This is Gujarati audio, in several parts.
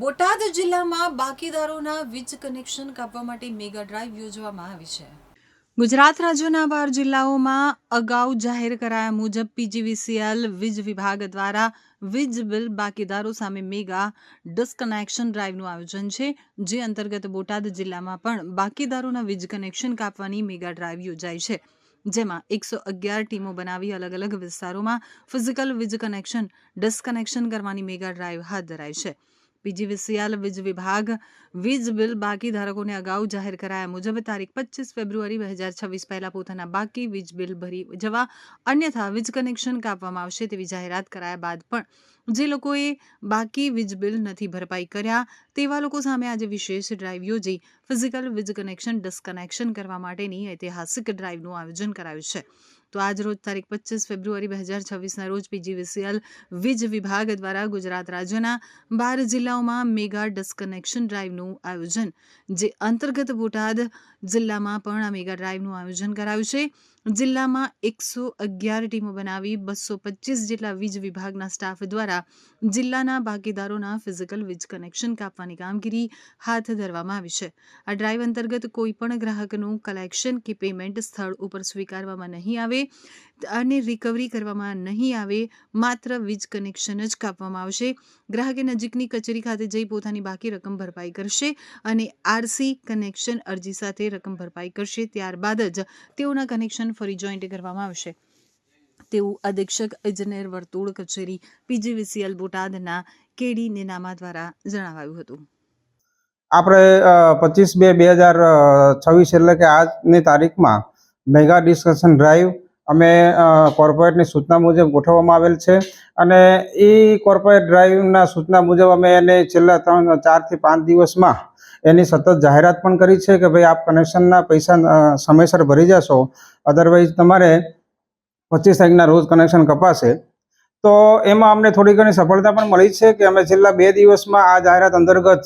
બોટાદ જિલ્લામાં બાકીદારોના વીજ કનેક્શન કાપવા માટે મેગા ડ્રાઈવ યોજવામાં આવી છે। ગુજરાત રાજ્યના 12 જિલ્લાઓમાં અગાઉ જાહેર કરાયા મુજબ પીજીવીસીએલ વીજ વિભાગ દ્વારા વીજ બિલ બાકીદારો સામે મેગા ડિસ્કનેક્શન ડ્રાઈવનું આયોજન છે, જે અંતર્ગત બોટાદ જિલ્લામાં પણ બાકીદારોના વીજ કનેક્શન કાપવાની મેગા ડ્રાઈવ યોજાઈ છે। જેમાં 111 ટીમો બનાવી અલગ અલગ વિસ્તારોમાં ફિઝિકલ વીજ કનેક્શન ડિસ્કનેક્શન કરવાની મેગા ડ્રાઈવ હાથ ધરાઈ છે। પીજીવીસીએલ વીજ વિભાગ વીજ બિલ બાકી ધારકોને અગાઉ જાહેર કરાયા મુજબ તારીખ 25 ફેબ્રુઆરી 2026 પહેલા પોતાના બાકી વીજ બિલ ભરી જવા, અન્યથા વીજ કનેક્શન કાપવામાં આવશે તેવી જાહેરાત કરાયા બાદ પણ જે લોકોએ બાકી વીજ બિલ નથી ભરપાઈ કર્યા તેવા લોકો સામે આજે વિશેષ ડ્રાઈવ યોજી ફિઝિકલ વીજ કનેક્શન ડિસ્કનેક્શન કરવા માટેની ઐતિહાસિક ડ્રાઈવનું આયોજન કરાયું છે। તો આજ રોજ તારીખ 25 ફેબ્રુઆરી 2026ના રોજ પીજીવીસીએલ વીજ વિભાગ દ્વારા ગુજરાત રાજ્યના 12 જિલ્લાઓમાં મેગા ડિસ્કનેક્શન ડ્રાઈવનું આયોજન, જે અંતર્ગત બોટાદ જિલ્લામાં પણ આ મેગા ડ્રાઈવનું આયોજન કરાયું છે। જિલ્લામાં 111 ટીમો બનાવી 225 જેટલા વીજ વિભાગના સ્ટાફ દ્વારા જિલ્લાના બાકીદારોના ફિઝિકલ વીજ કનેક્શન કાપવાની કામગીરી હાથ ધરવામાં આવી છે। આ ડ્રાઈવ અંતર્ગત કોઈપણ ગ્રાહકનું કલેક્શન કે પેમેન્ટ સ્થળ ઉપર સ્વીકારવામાં નહીં આવે અને રિકવરી કરવામાં નહીં આવે, માત્ર વીજ કનેક્શન જ કાપવામાં આવશે। ગ્રાહકે નજીકની કચેરી ખાતે જઈ પોતાની બાકી રકમ ભરપાઈ કરશે અને આરસી કનેક્શન અરજી સાથે રકમ ભરપાઈ કરશે, ત્યારબાદ જ તેઓના કનેક્શન ફરી જોઈન્ટ કરવામાં આવશે તેવું અધિક્ષક ઇજનેર વર્તુળ કચેરી પીજીવીસીએલ બોટાદના કેડી નેનામા દ્વારા જણાવાયું હતું। આપણે 25/2/2026 એટલે કે આજની તારીખમાં મેગા ડિસ્કશન ડ્રાઈવ અમે કોર્પોરેટની સૂચના મુજબ ગોઠવવામાં આવેલ છે અને એ કોર્પોરેટ ડ્રાઈવના સૂચના મુજબ અમે એને છેલ્લા 4 થી 5 દિવસમાં એની સતત જાહેરાત પણ કરી છે કે ભાઈ આપ કનેક્શનના પૈસા સમયસર ભરી જશો, અધરવાઇઝ તમારે 25 તારીખના રોજ કનેક્શન કપાશે। તો એમાં અમને થોડી ઘણી સફળતા પણ મળી છે કે અમે છેલ્લા 2 દિવસમાં આ જાહેરાત અંતર્ગત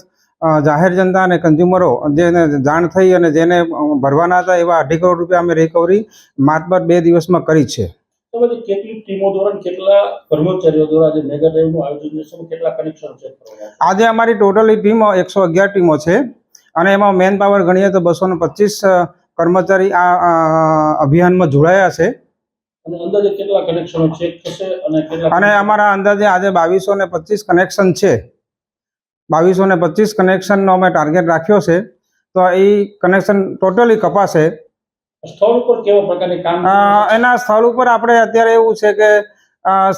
જાહેર જનતા અને કન્ઝ્યુમરો જેને જાણ થઈ અને જેને ભરવાના હતા એવા 2.5 કરોડ રૂપિયા અમે રિકવરી માત્ર 2 દિવસમાં કરી છે। કેટલી ટીમો દ્વારા કેટલા કર્મચારીઓ દ્વારા જે મેગા ડ્રાઈવનું આયોજન છે, કેટલા કનેક્શન ચેક કરવામાં આજે અમારી ટોટલી ટીમ 111 ટીમો છે અને એમાં મેન પાવર ગણીએ તો 225 કર્મચારી આ અભિયાનમાં જોડાયા છે અને અંદાજે કેટલા કનેક્શનો ચેક થશે અને અમારા અંદાજે આજે 2225 કનેક્શન છે। 2225 કનેક્શનનો અમે ટાર્ગેટ રાખ્યો છે, તો એ કનેક્શન ટોટલી કપાશે। સ્થળ ઉપર કેવા પ્રકારની કામ એના સ્થળ ઉપર આપણે અત્યારે એવું છે કે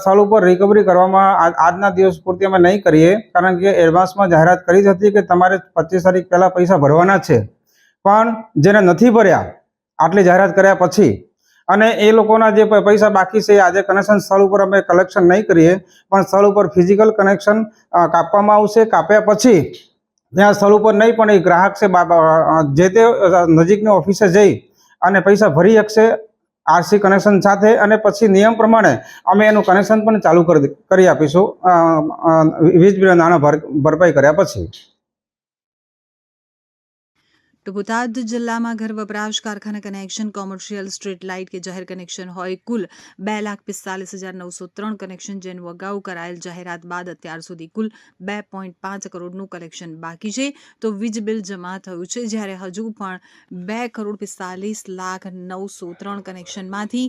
સ્થળ ઉપર રિકવરી કરવામાં આજના દિવસ પૂરતી અમે નહીં કરીએ, કારણ કે એડવાન્સમાં જાહેરાત કરી હતી કે તમારે 25 તારીખ પહેલાં પૈસા ભરવાના છે, પણ જેને નથી ભર્યા આટલી જાહેરાત કર્યા પછી અને એ લોકોના જે પૈસા બાકી છે આજે કનેક્શન સ્થળ ઉપર અમે કલેક્શન નહીં કરીએ, પણ સ્થળ ઉપર ફિઝિકલ કનેક્શન કાપવામાં આવશે। કાપ્યા પછી ત્યાં સ્થળ ઉપર નહીં પણ એ ગ્રાહક છે જે તે નજીકની ઓફિસે જઈ અને પૈસા ભરી શકશે આરસી કનેક્શન સાથે, અને પછી નિયમ પ્રમાણે અમે એનું કનેક્શન પણ ચાલુ કરી આપીશું વીજ બિલના નાણાં ભરપાઈ કર્યા પછી। તો બોટાદ જિલ્લામાં ઘર વપરાશ કારખાના કનેક્શન, કોમર્શિયલ, સ્ટ્રીટ લાઇટ કે જાહેર કનેક્શન હોય કુલ 2,45,903 કનેક્શન, જેનું અગાઉ કરાયેલ જાહેરાત બાદ અત્યાર સુધી કુલ 2.5 કરોડનું કલેક્શન બાકી છે। તો વીજ બિલ જમા થયું છે, જ્યારે હજુ પણ 2,45,903 કનેક્શનમાંથી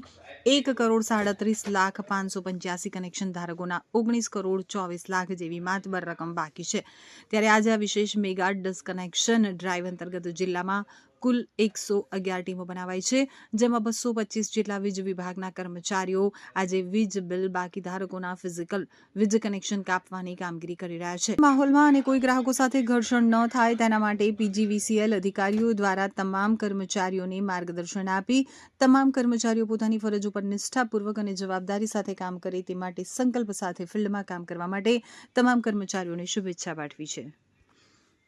1,37,585 કનેક્શન ધારકોના 19,24,00,000 જેવી માતબર રકમ બાકી છે। ત્યારે આજે આ વિશેષ મેગા ડિસ્કનેક્શન ડ્રાઈવ અંતર્ગત જિલ્લામાં કુલ 111 ટીમો બનાવાઈ છે, જેમાં 225 જેટલા વીજ વિભાગના કર્મચારીઓ આજે વીજ બિલ બાકી ધારકોના ફિઝિકલ વીજ કનેક્શન કાપવાની કામગીરી કરી રહ્યા છે। માહોલમાં અને કોઈ ગ્રાહકો સાથે ઘર્ષણ ન થાય તેના માટે પીજીવીસીએલ અધિકારીઓ દ્વારા તમામ કર્મચારીઓને માર્ગદર્શન આપી તમામ કર્મચારીઓ પોતાની ફરજ ઉપર નિષ્ઠાપૂર્વક અને જવાબદારી સાથે કામ કરે તે માટે સંકલ્પ સાથે ફિલ્ડમાં કામ કરવા માટે તમામ કર્મચારીઓને શુભેચ્છા પાઠવી છે।